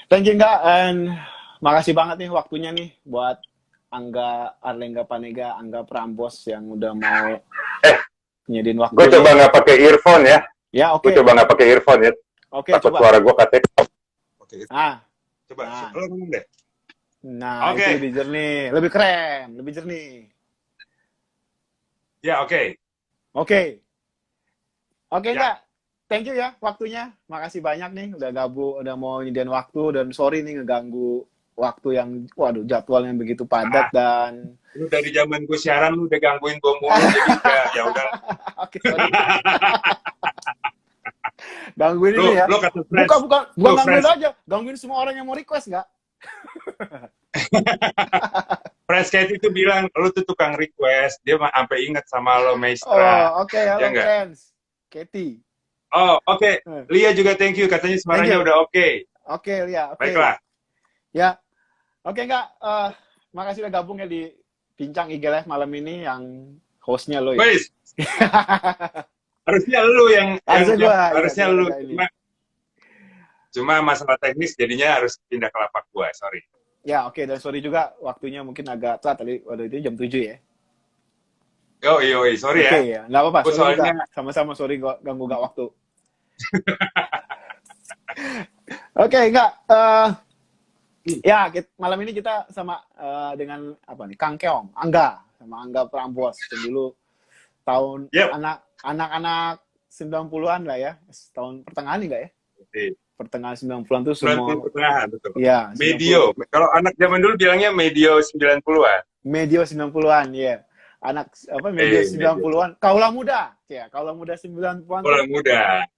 Thank you Kak, and makasih banget nih waktunya nih buat Angga Arlengga Panega, Angga Prambos yang udah mau Eh, nyediin gue coba waktunya. nggak pakai earphone ya. Ya, Gue oke. coba nggak pakai earphone ya. Oke, Takut coba. suara gue katanya. Oke, Ah, coba. nah. Lo ngomong deh. Nah, itu Oke, lebih jernih, lebih keren, lebih jernih. ya oke. Oke. Oke Ya, Kak. Thank you ya waktunya. Makasih banyak nih udah gabung, udah mau nyediain waktu dan sorry nih ngeganggu waktu yang waduh jadwalnya begitu padat ah, dan lu dari zaman gue siaran lu udah gangguin gue mulu, jadi udah ya udah. oke, sorry. Gangguin Lu ini ya. lu kata Bukan, Friends, bukan, bukan lu gangguin Friends, aja. Gangguin semua orang yang mau request, nggak? Friends Katy itu bilang lu tuh tukang request, dia mah sampai inget sama lo Maestra, Oh, oke. ya Halo, enggak? friends. Katie. Oh, oke. Eh, Lia juga thank you, katanya thank suaranya you. udah oke. Oke, Lia. Oke. Baiklah. Ya. Oke, Kak. Makasih udah gabung ya di Bincang IG Live malam ini yang hostnya lo ya. Wes, harusnya lu yang Harusnya gua, iya, harusnya gua lu agak ini. cuma masalah teknis jadinya harus pindah ke lapak gua, sorry. Ya, oke. Dan sorry juga waktunya mungkin agak telat tadi. Waduh, itu jam 7 ya. Yo, sorry Oke, ya. ya. Nggak apa-apa. Gue Sorry juga. soalnya Sama-sama sorry gua ganggu gak waktu. Oke, Kak. Ya, malam ini kita sama dengan apa nih? Kang Keong, Angga, sama Angga Prambos. Yang dulu tahun yep. anak-anak 90-an lah ya. Tahun pertengahan nih enggak ya? Di Pertengahan 90-an tuh 90 semua pertengahan betul. ya, 90 Medio. Kalau anak zaman dulu bilangnya medio 90-an. medio 90-an ya. Anak apa medio Medio. 90-an, kaula muda. Ya, kaula muda 90-an tuh Orang muda.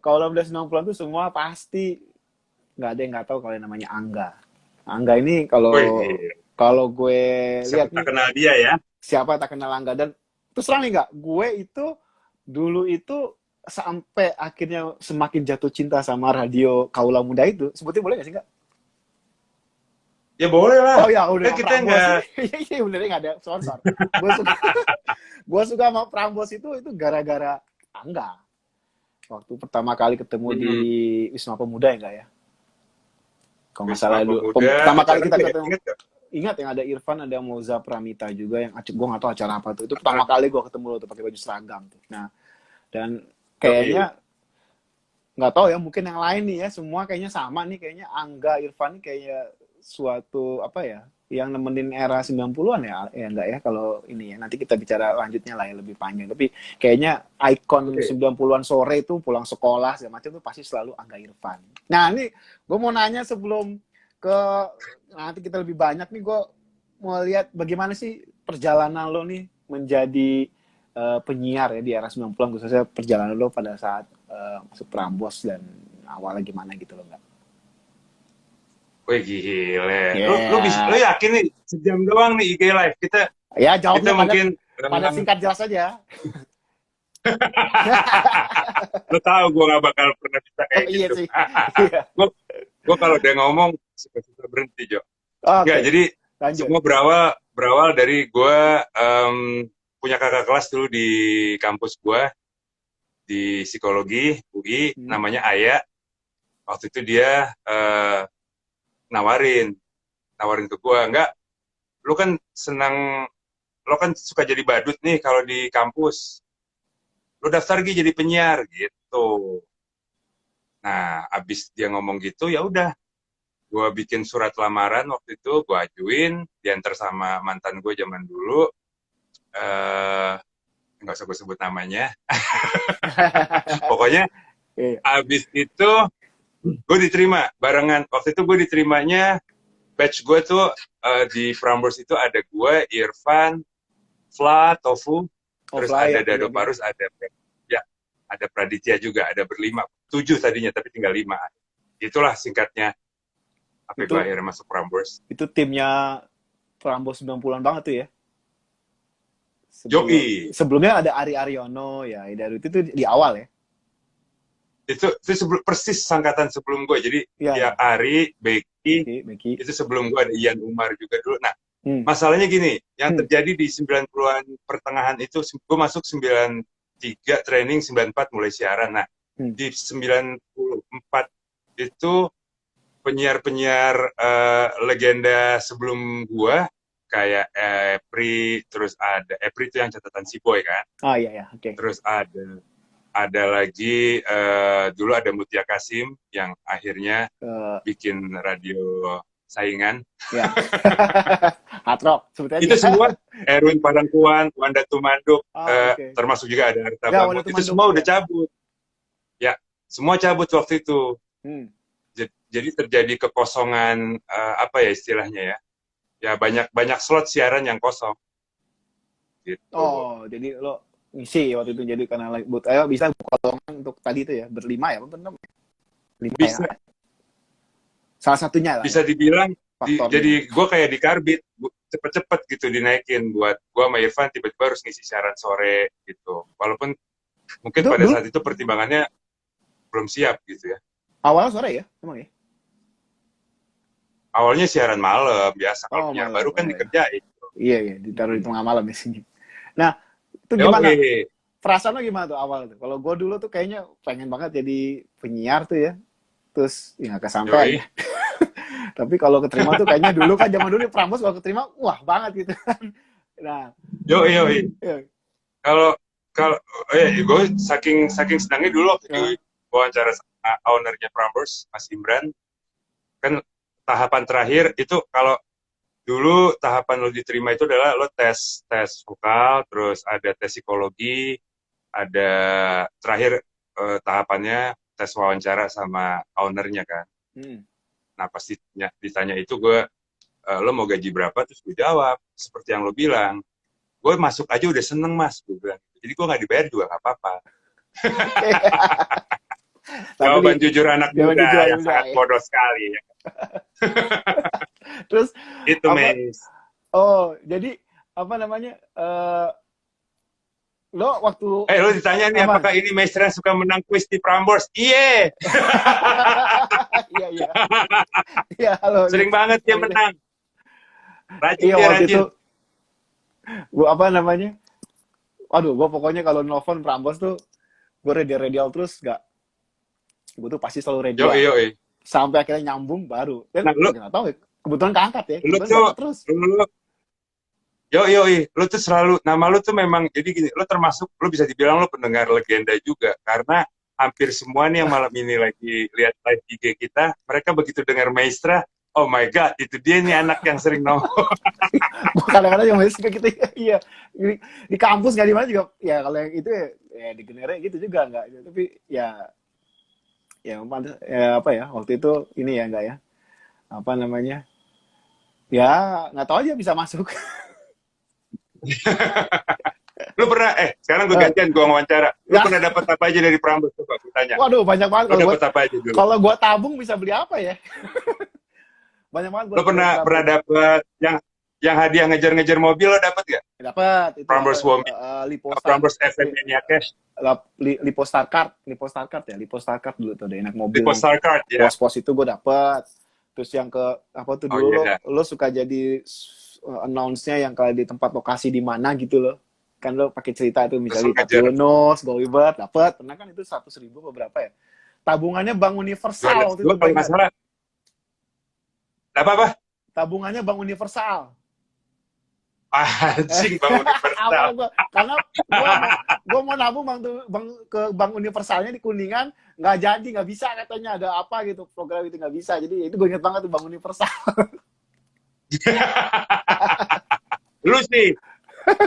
kaula muda 90-an tuh semua pasti nggak ada yang nggak tahu kalau yang namanya Angga. Angga ini Wih, kalau kalau gue siapa lihat tak nih kenal dia ya? siapa tak kenal Angga dan terus terang nih nggak gue itu dulu itu sampai akhirnya semakin jatuh cinta sama radio Kaula Muda itu sebutnya boleh nggak sih nggak? Ya boleh Oh lah. ya udah Kan sama kita Prambos nggak. iya iya benernya nggak ada sponsor gue suka gue suka sama Prambos itu gara-gara Angga waktu pertama kali ketemu di Hmm, Wisma Pemuda ya nggak ya kalau nggak Wisma salah dulu Pemuda. pertama kali Acara kita apa ya? ketemu Ingat gak? ingat yang ada Irfan ada Moza Pramita juga yang gue nggak tahu acara apa tuh itu pertama kali gue ketemu lo tuh pakai baju seragam tuh nah dan Yoi. kayaknya nggak tahu ya mungkin yang lain nih ya semua kayaknya sama nih kayaknya Angga Irfan nih kayak suatu apa ya yang nemenin era 90-an ya ya enggak ya kalau ini ya nanti kita bicara lanjutnya lah ya lebih panjang tapi kayaknya ikon Oke. 90-an sore itu pulang sekolah segala macam tuh pasti selalu Angga Irfan. Nah, ini gue mau nanya sebelum ke nanti kita lebih banyak nih gue mau lihat bagaimana sih perjalanan lo nih menjadi penyiar ya di era 90-an khususnya perjalanan lo pada saat masuk Prambos dan awalnya gimana gitu loh nggak? Wih gile. Lu bisa, lu Yeah. yakin nih sejam doang nih IG live kita Ya kita jawabnya pada mungkin pada singkat jelas aja. lu tahu gue gak bakal pernah bisa Oh kayak iya gitu. sih. Iya. Gue kalau udah ngomong suka-suka berhenti Jo. Nggak, Oke, jadi lanjut. semua berawal dari gue punya kakak kelas dulu di kampus gue di psikologi UI Hmm. namanya Aya. Waktu itu dia nawarin ke gue, enggak, lu kan senang, lu kan suka jadi badut nih kalau di kampus, lu daftar jadi penyiar gitu. Nah, abis dia ngomong gitu, ya udah, gue bikin surat lamaran waktu itu, gue ajuin, diantar sama mantan gue zaman dulu, nggak usah gue sebut namanya. Pokoknya Iya. abis itu gue diterima barengan. Waktu itu gue diterimanya batch gue tuh di Prambors itu ada gue, Irfan, Fla, Tofu, Oh terus flyer, ada iya Dado iya. Parus, ada Praditya juga, ada berlima, 7 tadinya tapi tinggal 5. Itulah singkatnya apa gue Itu akhirnya masuk Prambors. itu timnya Prambos 90-an banget tuh ya. Joki Sebelumnya ada Ari Aryono ya, dari itu tuh di awal ya. itu persis sangkatan sebelum gue, jadi Iya ya ya. Ari, Becky, Beki. itu sebelum gue ada Ian Umar juga dulu. Nah, Hmm. masalahnya gini, yang Hmm. terjadi di 90-an pertengahan itu, gue masuk 93, training 94 mulai siaran. Nah, Hmm. di 94 itu penyiar-penyiar legenda sebelum gua kayak Epri, terus ada Epri itu yang catatan si Boy kan. Oh iya ya, oke. Terus ada lagi dulu ada Mutia Kasim yang akhirnya Eh, bikin radio saingan. ya. Hard rock sebetulnya. Itu semua Erwin Padangkuan, Wanda Tumanduk, Oh, oke. termasuk juga ada Arta Ya, Bambut. Wanda Itu Tumanduk, semua udah ya. cabut. Ya, semua cabut waktu itu. Hmm. Jadi terjadi kekosongan apa ya istilahnya ya? Ya banyak slot siaran yang kosong. Gitu. Oh, jadi lo ngisi waktu itu jadi karena ayo bisa buka lowongan untuk tadi itu ya, berlima ya, benar. Lima Bisa, ya. Salah satunya lah. bisa Ya, dibilang faktornya. jadi gue kayak di karbit cepet-cepet gitu dinaikin buat gue sama Irfan tiba-tiba harus ngisi siaran sore gitu. Walaupun mungkin Itu pada dulu saat itu pertimbangannya belum siap gitu ya. awal sore ya, emang ya? Awalnya siaran malam biasa, kalau Oh, penyiar malam. baru kan Oh, ya. dikerjain. Iya, iya, ditaruh di tengah malam di sini. Nah, itu Oke, gimana? Perasaan lo gimana tuh awal tuh? Kalau gue dulu tuh kayaknya pengen banget jadi penyiar tuh ya. Terus ya nggak kesampean yoi. ya. Tapi kalau keterima tuh kayaknya dulu kan zaman dulu di Prambors kalau keterima wah banget gitu kan. Nah, Yoi. ya. Kalau kalau gue saking senangnya dulu waktu Nah, wawancara sama ownernya Prambors, Mas Imran, kan tahapan terakhir itu kalau dulu tahapan lo diterima itu adalah lo tes vokal, terus ada tes psikologi, ada terakhir tahapannya tes wawancara sama ownernya kan. hmm. Nah pas ditanya itu gue lo mau gaji berapa, terus gue jawab seperti yang lo bilang, gue masuk aja udah seneng mas, gue bilang. Jadi gue nggak dibayar juga nggak apa-apa. Tapi Jawaban jujur anak jawaban muda jujur yang muda, sangat ya. bodoh sekali ya. Terus Itu apa? Mes. Oh, jadi apa namanya? Lo waktu Lo ditanya nih apa? apakah ini Maestro suka menang kuis di Prambors? Iya. Iya, iya. Iya, halo. Sering banget dia menang. Rajin Iya, dia waktu rajin. itu gua apa namanya? Aduh, gua pokoknya kalau nelfon Prambors tuh gue radial terus gue tuh pasti selalu radial. Yoi. Sampai akhirnya nyambung baru. Dan Nah, lu nggak tahu ya, kebetulan keangkat ya. lu Kebetulan tuh keangkat terus. lu tuh selalu nama lu tuh memang jadi gini, lu termasuk lu bisa dibilang lu pendengar legenda juga karena hampir semua nih yang malam ini lagi lihat live IG kita, mereka begitu dengar Maestra, oh my god, itu dia nih anak yang sering nongol. Gue kadang-kadang yang masih suka gitu, iya. Di kampus nggak di mana juga, ya kalau yang itu ya di Genere gitu juga nggak. Tapi ya apa ya waktu itu ini ya enggak ya apa namanya ya nggak tahu aja bisa masuk. Lu pernah sekarang gue gantian gue wawancara, lu Ya. pernah dapat apa aja dari Prambors, coba gue tanya. Waduh banyak banget. Lu dapat apa aja dulu? Kalau gue tabung bisa beli apa ya? Banyak banget. Lu pernah dapat yang hadiah ngejar-ngejar mobil, lo dapat gak? Dapat itu Prambors Womi, Prambors FM Mania Cash, Lipo Star Card dulu tuh udah enak mobil. Lipo Star Card ya. Pos itu gue dapet. Terus yang ke apa tuh dulu lo suka jadi announce-nya yang kalau di tempat lokasi di mana gitu loh. Kan lo pakai cerita itu misalnya di Yunus, Gowibat, dapet. Pernah kan itu 100.000 beberapa ya. Tabungannya Bank Universal waktu itu. Kalau nggak salah. Apa? Tabungannya Bank Universal. Anjing, Bank Universal. Karena gue mau nabung ke Bank Universalnya di Kuningan, nggak jadi, nggak bisa katanya ada apa gitu program itu nggak bisa. Jadi itu gue inget banget tuh Bank Universal. Lu sih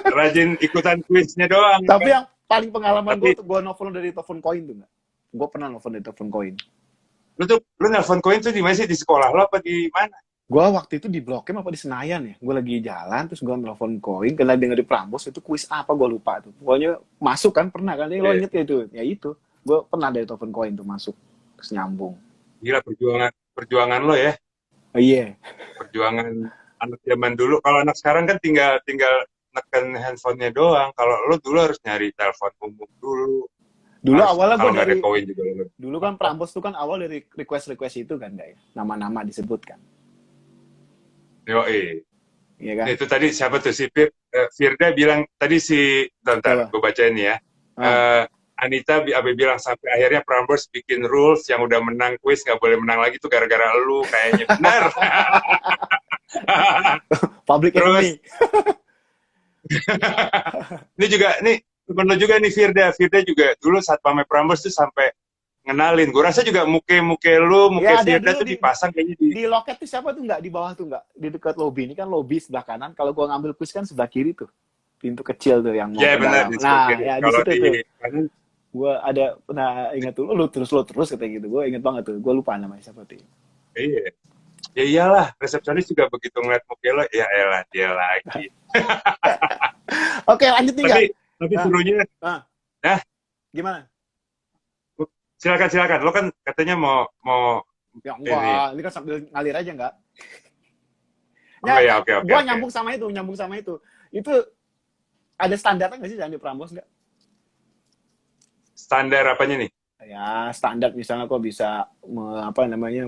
rajin ikutan kuisnya doang. Tapi yang paling pengalaman gue tuh gue nelfon dari telepon koin tuh nggak? Gue pernah nelfon dari telepon koin. Lu nelfon koin tuh di mana sih, di sekolah lo apa di mana? Gue waktu itu di Blok M apa di Senayan ya. Gue lagi jalan terus gue telepon koin karena denger di Prambors itu kuis apa gue lupa tuh. Pokoknya masuk kan pernah kan? Lo inget ya itu? Ya itu. Gue pernah dari telepon koin tuh masuk terus nyambung. Gila perjuangan lo ya. Oh iya. Perjuangan anak zaman dulu. Kalau anak sekarang kan tinggal neken handphonenya doang. Kalau lo dulu harus nyari telepon umum dulu. Dulu awalnya gue dari koin juga. Dulu kan Prambors tuh kan awal dari request itu kan guys. Nama-nama disebut kan. Yoi. Iya kan? Itu tadi siapa tuh si Firda bilang tadi si bentar gue bacain ya. Anita Abe bilang sampai akhirnya Prambors bikin rules yang udah menang kuis nggak boleh menang lagi tuh gara-gara lu kayaknya benar. Public Terus enemy. ini juga nih temen lo juga nih Firda juga dulu saat pamer Prambors tuh sampai ngenalin. Gue rasa juga muke lu, muke Ya, ada Firda dulu tuh dipasang kayaknya di. di loket tuh siapa tuh nggak di bawah tuh nggak di dekat lobby. Ini kan lobby sebelah kanan. Kalau gua ngambil kuis kan sebelah kiri tuh. Pintu kecil tuh yang mau Ya ke benar dalam. di sebelah Nah, kiri. ya di Kalau situ di tuh. kanan Gua ada pernah ingat tuh lo terus kayak gitu. Gua inget banget tuh. Gua lupa namanya siapa tuh. iya. Ya iyalah, resepsionis juga begitu ngeliat muka lo, ya elah dia lagi. Oke, lanjut nih nggak? Tapi Nah, serunya, nah, nah gimana? silakan. Lo kan katanya mau Ya ini. enggak, ini kan sambil ngalir aja enggak? Oh Ya, ya, oke. gua nyambung sama itu. Itu ada standarnya nggak sih Candi Prambors nggak? Standar apanya nih? Ya standar misalnya kok bisa apa namanya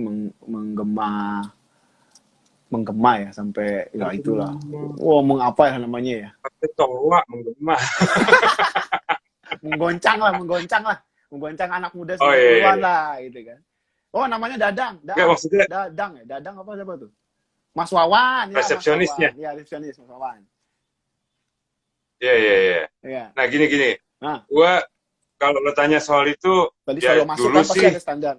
menggema ya sampai ya itulah. Oh, mengapa ya namanya ya? Pakai toa menggema. Menggoncang lah. Menggoncang anak muda Oh iya. 90-an lah gitu kan. Oh, namanya Dadang. Nggak, maksudnya Dadang ya. Dadang apa siapa tuh? Mas Wawan, ya Mas resepsionisnya. Wawan. Ya, resepsionis Mas Wawan. Iya. Iya. Nah gini. Nah, Gua kalau lo tanya soal itu, tadi ya selalu masuk dulu kan pasti sih, ada standar.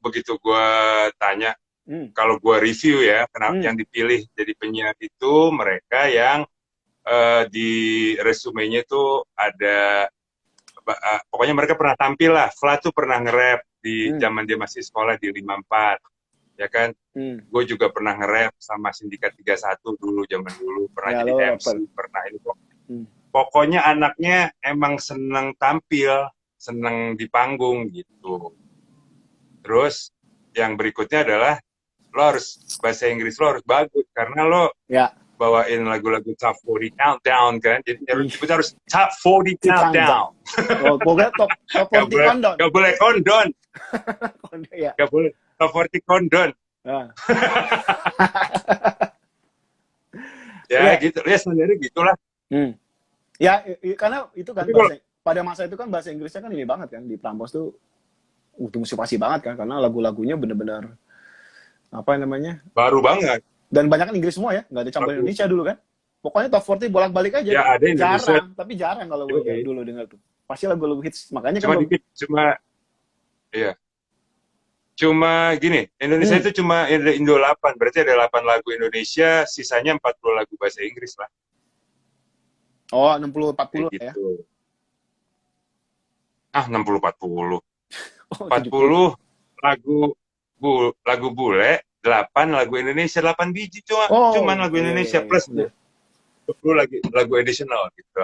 begitu gue tanya, Hmm. kalau gue review ya, kenapa Hmm. yang dipilih jadi penyiar itu mereka yang di resumenya tuh ada, pokoknya mereka pernah tampil lah. Fla tuh pernah nge-rap di zaman dia masih sekolah di 54, ya kan? Gue juga pernah nge-rap sama Sindikat 31 dulu, zaman dulu. Pernah Ya, jadi lo MC, rapper. pernah ini kok. Pokoknya anaknya emang seneng tampil, seneng di panggung gitu. Terus yang berikutnya adalah lo harus bahasa Inggris lo harus bagus karena lo Ya. bawain lagu-lagu top 40 countdown kan, jadi kita harus top 40 countdown. Oh, boleh top 40 countdown. Gak boleh kondon. Ya. Gak boleh top 40 kondon. Nah. Ya gitu, ya sebenarnya gitulah. Ya, karena itu kan pada masa itu kan bahasa Inggrisnya kan ini banget kan di Prambors tuh motivasi banget kan karena lagu-lagunya bener-bener apa namanya baru banget dan banyak kan Inggris semua ya, nggak ada campur Indonesia dulu kan. Pokoknya top 40 bolak-balik aja ya, kan. ada Indonesia. Tapi jarang kalau gue dulu dengar tuh pasti lagu-lagu hits, makanya cuma kan dikit, cuma gini, Indonesia itu cuma ada Indo 8, berarti ada 8 lagu Indonesia, sisanya 40 lagu bahasa Inggris lah. Oh, 60-40 gitu. ya? 60-40. 40 lagu bule, 8 lagu Indonesia, 8 biji cuman lagu Indonesia plus 10 lagu additional gitu.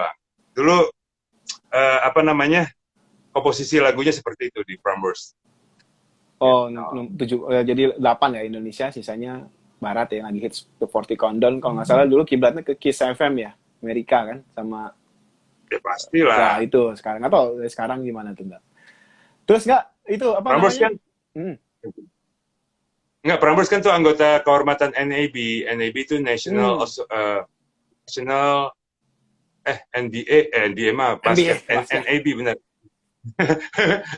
Dulu apa namanya? Komposisi lagunya seperti itu di Prambors. Oh, 7 jadi 8 ya Indonesia, sisanya barat ya lagi hits The 40 Countdown. Kalau nggak salah dulu kiblatnya ke Kiss FM ya, Amerika kan sama ya pastilah. Ya itu sekarang nggak tahu sekarang gimana tuh enggak. Terus nggak itu apa Prambors namanya? Kan nggak, Prambors kan tuh anggota kehormatan NAB. NAB itu National NBA mah basket. NAB benar.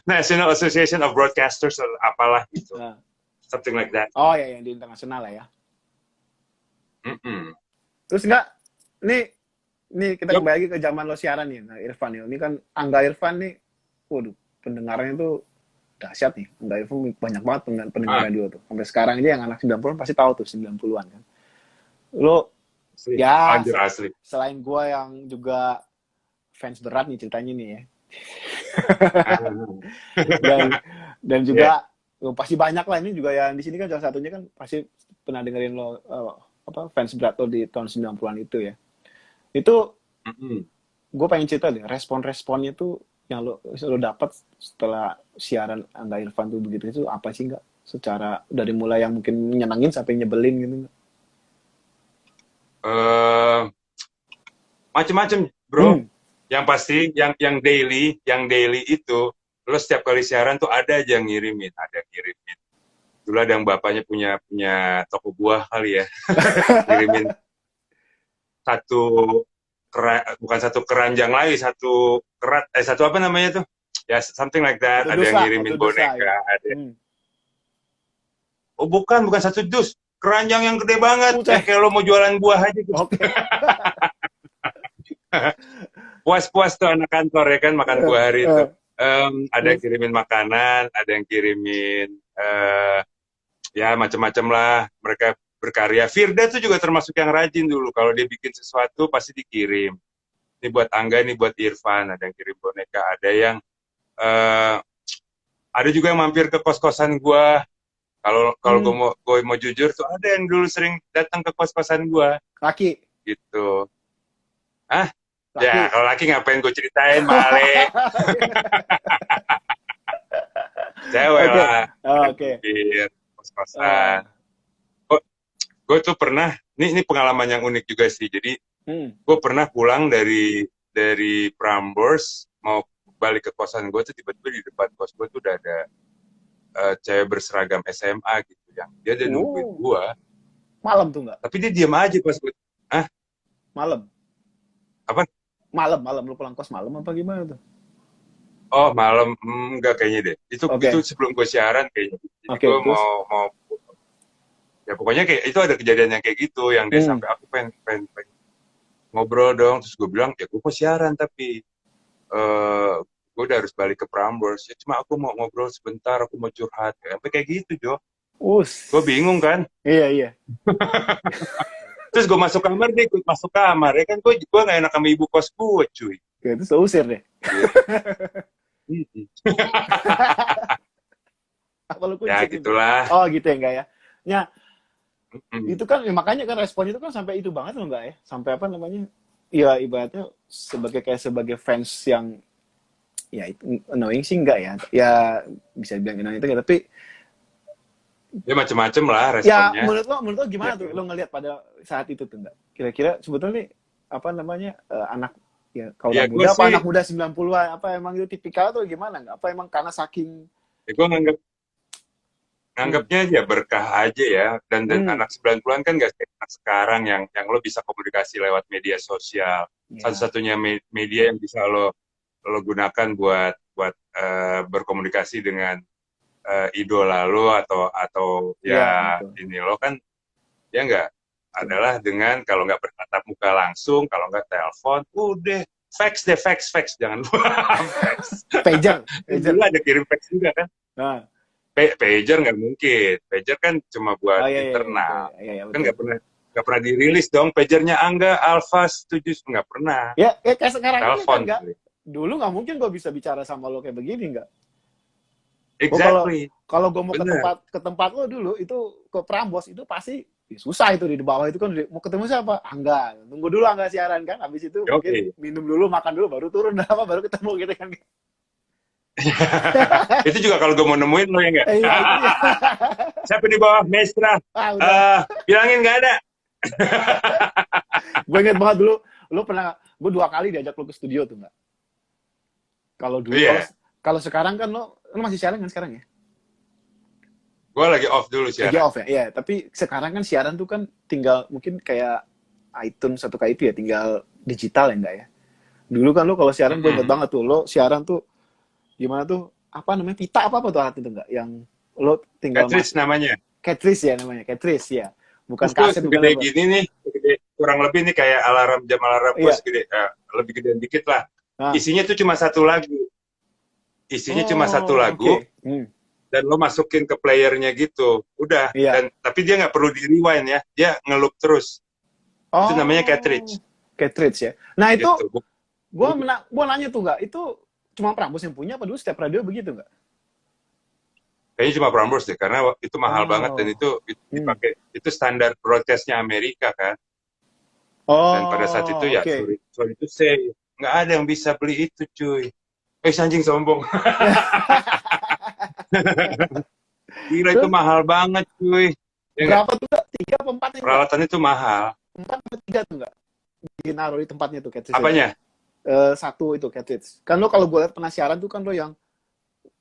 National Association of Broadcasters atau apalah gitu. Something like that. Oh ya, yang di internasional lah ya. Terus nggak, nih kita kembali lagi ke zaman lo siaran nih, nah, Irfan ya. Ini kan Angga Irfan nih, waduh, pendengarnya tuh dahsyat nih. Angga Irfan banyak banget pendengar radio tuh. Sampai sekarang aja yang anak 90-an pasti tahu tuh 90-an kan. Lo asli. Ya, asli. Selain gua yang juga fans berat nih ceritanya nih ya. dan juga pasti banyak lah, ini juga yang di sini kan salah satunya kan pasti pernah dengerin lo fans berat lo di tahun 90-an itu ya. Itu gue pengen cerita deh, respon-responnya tuh yang lo dapat setelah siaran Angga Irfan tuh begitu itu apa sih nggak? Secara dari mulai yang mungkin menyenangin sampai nyebelin gitu nggak? Macem-macem bro. Yang pasti yang daily itu lo setiap kali siaran tuh ada aja yang ngirimin. Dulu ada yang bapaknya punya toko buah kali ya. Ngirimin bukan satu keranjang lagi, satu apa namanya tuh? Ya, something like that. Satu Ada dus yang lah, ngirimin satu dus lah boneka, ya. ada. Hmm. Oh, bukan satu dus. Keranjang yang gede banget. Yang Buset. kayak lo mau jualan buah aja gitu. Oke. Puas-puas tuh anak kantor ya kan makan buah hari itu. Eh, Ada yang terus, kirimin makanan, ada yang kirimin ya macam-macam lah. Mereka berkarya. Firda tuh juga termasuk yang rajin dulu. Kalau dia bikin sesuatu pasti dikirim. Ini buat Angga, ini buat Irfan. Ada yang kirim boneka, ada yang ada juga yang mampir ke kos-kosan gua. Kalau gue mau jujur tuh ada yang dulu sering datang ke kos-kosan gua laki. gitu. Ah, Laki. ya kalau laki ngapain gue ceritain, Male. Cewek Oke. lah. Oke. Mampir kos-kosan. Gue tuh pernah, ini pengalaman yang unik juga sih. Jadi gue pernah pulang dari Prambors mau balik ke kosan gue tuh tiba-tiba di depan kos gue tuh udah ada cewek berseragam SMA gitu yang dia udah nungguin gue. Malam tuh nggak? Tapi dia diam aja pas gue. Malam. Apa? Malam lu pulang kos malam apa gimana tuh? Oh malam, enggak kayaknya deh. Itu sebelum gue siaran kayaknya. Jadi gue mau ya pokoknya kayak itu ada kejadian yang kayak gitu yang dia sampai aku pengen ngobrol dong, terus gue bilang ya gue mau siaran tapi gue udah harus balik ke Prambors, ya cuma aku mau ngobrol sebentar, aku mau curhat, sampai kayak gitu Jo. Gue bingung kan. Iya. Terus gue masuk kamar, dia ikut masuk kamar, ya kan gue gak enak sama ibu kos gue cuy. Itu seusir deh. Apa lu kunci ya gitulah. Oh gitu ya enggak ya. Ya itu kan ya, makanya kan respon itu kan sampai itu banget loh enggak ya, sampai apa namanya ya ibaratnya sebagai fans yang ya itu annoying sih enggak ya bisa bilang annoying itu enggak, tapi ya macam-macam lah responnya. Ya menurut lo gimana tuh lo ngelihat pada saat itu tuh enggak, kira-kira sebetulnya apa namanya anak ya kalau muda apa anak muda 90-an apa emang itu tipikal atau gimana enggak, apa emang karena saking ya gue nganggapnya aja berkah aja ya, dan anak 90-an kan gak kayak anak sekarang yang lo bisa komunikasi lewat media sosial. Satu-satunya media yang bisa lo gunakan buat berkomunikasi dengan idola lo atau ya ini lo kan ya enggak adalah dengan kalau nggak bertatap muka langsung, kalau nggak telepon, udah fax jangan lupa fax. Pager. Dulu ada kirim fax juga kan. Pager nggak mungkin. Pager kan cuma buat internal. Kan nggak pernah dirilis dong. Pagernya Angga Alpha 7 nggak pernah. Ya kayak sekarang telepon ini kan nggak. Dulu nggak mungkin gue bisa bicara sama lo kayak begini nggak. Exactly. Kalau gue mau ke tempat lo dulu itu ke Prambors itu pasti susah itu di bawah itu kan mau ketemu siapa? Angga. Tunggu dulu Angga siaran kan. Habis itu mungkin minum dulu, makan dulu, baru turun baru ketemu gitu kan. Itu juga kalau gue mau nemuin lo ya nggak? Iya. Siapa di bawah Mestra? Bilangin nggak ada. Gue inget banget dulu, lo pernah, gue 2 kali diajak lo ke studio tuh nggak? Kalau dulu, kalau sekarang kan lo masih siaran kan sekarang ya? Gue lagi off dulu siaran. Lagi off ya, iya. Tapi sekarang kan siaran tuh kan tinggal mungkin kayak iTunes atau kayak itu ya, tinggal digital ya enggak ya? Dulu kan lo kalau siaran gue inget banget tuh, lo siaran tuh gimana tuh, apa namanya, pita apa tuh alat itu enggak? Yang lo tinggal cartridge namanya. Cartridge ya namanya, cartridge ya. Bukan kaset, bukan gede gini nih, kurang lebih nih kayak jam alarm gue segede, lebih gede dikit lah. Isinya tuh cuma satu lagu. Cuma satu lagu. Dan lo masukin ke playernya gitu. Udah. Tapi dia nggak perlu di-rewind ya. Dia nge-loop terus. Itu namanya cartridge. Cartridge ya. Nah itu, gitu. Gue nanya tuh nggak, itu cuma Prambors yang punya apa dulu setiap radio begitu nggak? Kayaknya cuma Prambors deh, karena itu mahal banget dan itu dipakai. Itu standar broadcastnya Amerika kan. Dan pada saat itu ya, sorry to say, nggak ada yang bisa beli itu cuy. Anjing sombong. Gila itu mahal banget cuy. Ya, berapa tuh? 3 atau 4? Peralatan itu mahal. 4 atau 3 tuh nggak? Dinaruh di tempatnya tuh cartridge. Apanya? Satu itu cartridge. Kan lo kalau gue lihat pernah siaran tuh kan lo yang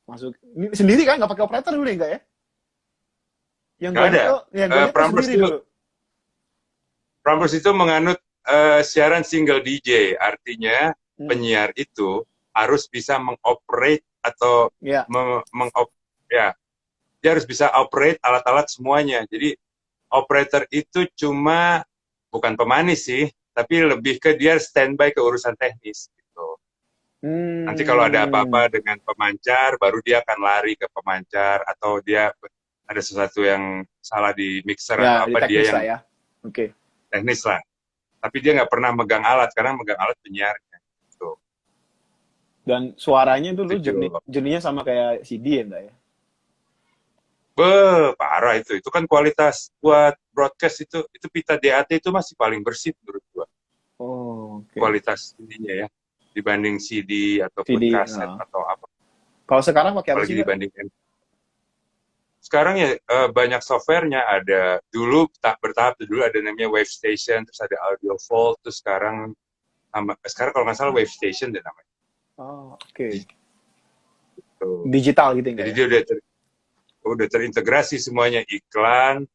masuk ini sendiri kan, nggak pakai operator dulu ya enggak ya? Yang nggak ada. Yang gue sendiri dulu. Prambors itu menganut siaran single DJ, artinya penyiar itu harus bisa mengoperate atau Ya. ya, dia harus bisa operate alat-alat semuanya. Jadi operator itu cuma bukan pemanis sih, tapi lebih ke dia standby ke urusan teknis gitu. Nanti kalau ada apa-apa dengan pemancar, baru dia akan lari ke pemancar, atau dia ada sesuatu yang salah di mixer Ya, atau di apa, dia teknis yang lah ya. Oke. teknis lah. Tapi dia nggak pernah megang alat, karena megang alat penyiarnya. Gitu. Dan suaranya itu lu Gitu. jernihnya sama kayak CD ya enggak ya? Parah itu. Itu kan kualitas buat broadcast itu pita DAT itu masih paling bersih menurut gua. Oh, oke. Kualitas ininya ya, dibanding CD ataupun CD, kaset atau apa. Kalau sekarang pakai apa Apalagi sih, Kak? dibanding sekarang ya banyak softwarenya. Ada dulu bertahap tuh, dulu ada namanya Wave Station, terus ada Audio Vault, terus sekarang kalau nggak salah Wave Station deh namanya. Oh, oke. Gitu. Digital gitu enggak Jadi ya? dia udah terintegrasi semuanya, iklan,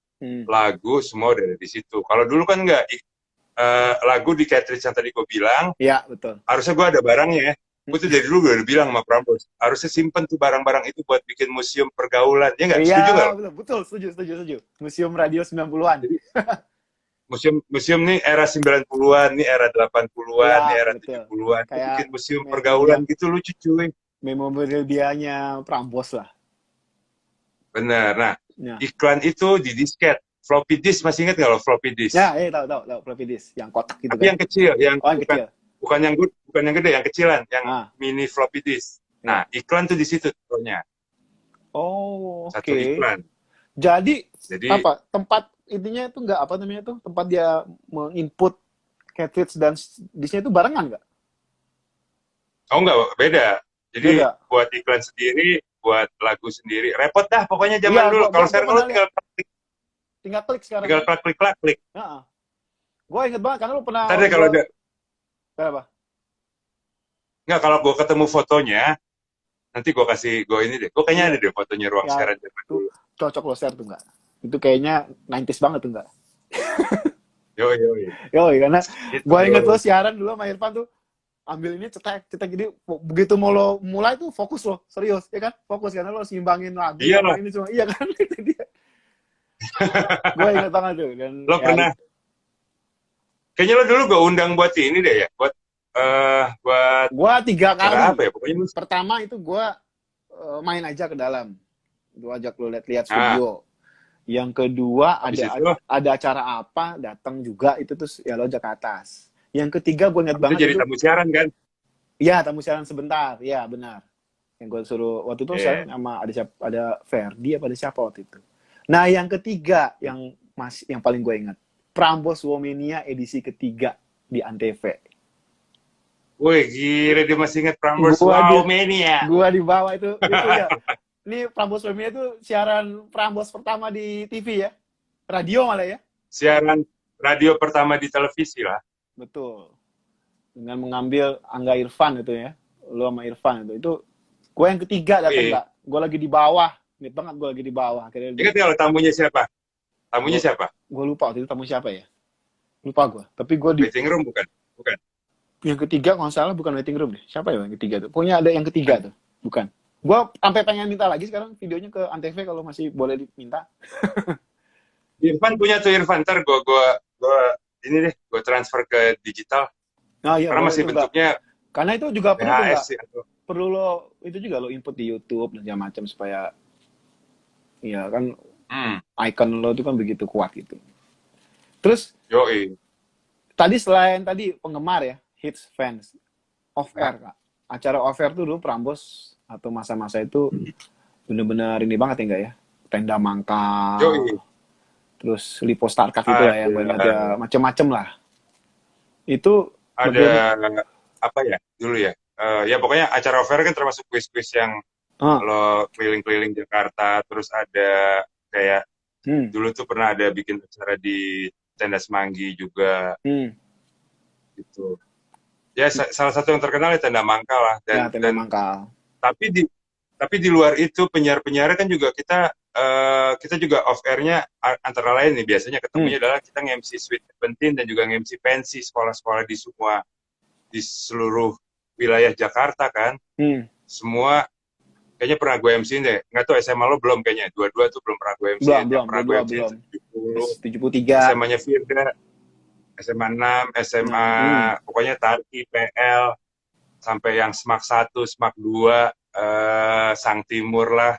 lagu, semua udah ada di situ. Kalau dulu kan nggak, lagu di cartridge yang tadi gue bilang, Iya, betul. harusnya gue ada barangnya ya. Gue tuh dari dulu udah bilang sama Prambors, harusnya simpen tuh barang-barang itu buat bikin museum pergaulan. Ya nggak? Setuju nggak? Iya, betul. Setuju. Museum Radio 90-an. Jadi, museum nih era 90-an, nih era 80-an, Ya, nih era betul. 70-an. Kayak bikin museum pergaulan gitu, lucu cuy. Memorabilia-nya Prambors lah. Bener. Nah, Ya. iklan itu di disket. Floppy disk, masih ingat nggak lo floppy disk? Ya, tahu floppy disk yang kotak gitu. Tapi kan. yang kecil, yang kecil. bukan yang gede, yang kecilan, yang mini floppy disk. Nah, iklan tuh di situ contohnya. Oh, oke. Satu iklan. Jadi apa? Tempat intinya itu nggak apa namanya tuh? Tempat dia menginput cartridge dan disknya itu barengan nggak? Oh nggak, beda. Jadi beda. Buat iklan sendiri, buat lagu sendiri. Repot dah pokoknya zaman dulu. Kalau sekarang lo tinggal klik sekarang. Tinggal klik. Gue inget banget karena lu pernah. Tadi kalau ada. Kenapa? Nggak, kalau gue ketemu fotonya, nanti gue ini deh. Gue kayaknya ada deh fotonya ruang siaran zaman dulu. Cocok lo share tuh nggak? Itu kayaknya 90s banget tuh nggak? Yoi, karena gue inget lo siaran dulu sama Irfan tuh, ambil ini cetek jadi begitu mau lo mulai tuh fokus lo, serius ya kan? Fokus karena lo seimbangin lagu. Iya lah. Ini semua, iya kan? Itu dia. Gue inget banget tuh. Dan lo pernah? Kayaknya lo dulu gue undang buat ini deh ya, buat gue 3 kali. Apa ya? Pokoknya pertama itu gue main aja ke dalam, gue ajak lo lihat studio. Yang kedua ada acara apa, datang juga itu terus ya lo ajak ke atas. Yang ketiga gue inget banget jadi tamu siaran kan? Iya, tamu siaran sebentar, ya benar. Yang gue suruh waktu itu sama ada Ferdi apa ada siapa waktu itu. Nah yang ketiga yang paling gue ingat, Prambors Womania edisi ketiga di Antv. Wih, gila dia masih ingat Prambors Womania. Gua di bawah itu ya. Ini Prambors Womania itu siaran Prambors pertama di TV ya. Radio malah ya. Siaran radio pertama di televisi lah. Betul. Dengan mengambil Angga Irfan itu ya. Lu sama Irfan itu. Itu gue yang ketiga datang enggak. Gue lagi di bawah. Ingat banget gue lagi di bawah. Ingat kalau tamunya siapa? Siapa? Gue lupa waktu itu tamu siapa ya. Lupa gue. Tapi gue di waiting room bukan. Yang ketiga kalau salah bukan waiting room deh. Siapa ya yang ketiga tuh? Pokoknya ada yang ketiga tuh. Bukan. Gue sampai pengen minta lagi sekarang videonya ke Antv kalau masih boleh diminta. Irfan punya tuh Irfan. Ntar gue ini deh, gue transfer ke digital. Nah, iya, karena masih bentuknya. Karena itu juga perlu lo itu juga lo input di YouTube dan segala macam supaya ya kan icon lo itu kan begitu kuat gitu. Terus selain penggemar ya, hits fans, off air Kak. Acara off air tuh dulu Prambors atau masa-masa itu bener-bener ini banget ya enggak ya? Tenda Mangkal. Terus Lipo Starcraft itu lah yang ada macam-macam lah. Itu ada apa ya dulu ya? Ya pokoknya acara off air kan termasuk kuis-kuis yang lo keliling-keliling Jakarta, terus ada kayak dulu tuh pernah ada bikin acara di Tenda Semanggi juga. Gitu. Ya salah satu yang terkenal ya Tenda Mangkal lah. Tenda Mangkal. Tapi di luar itu penyiar-penyiarnya kan juga kita kita juga off air-nya antara lain nih biasanya ketemunya adalah kita nge-MC Sweet Seventeen dan juga nge-MC pensi sekolah-sekolah di seluruh wilayah Jakarta kan. Semua kayaknya pernah gue MC-in deh. Nggak tahu SMA lo belum kayaknya. Dua-dua tuh belum pernah gue MC-in. Belum, Pernah gue MC-in 73. SMA-nya Firda, SMA 6, SMA pokoknya Tarki, PL, sampai yang SMAK 1, SMAK 2, Sang Timur lah.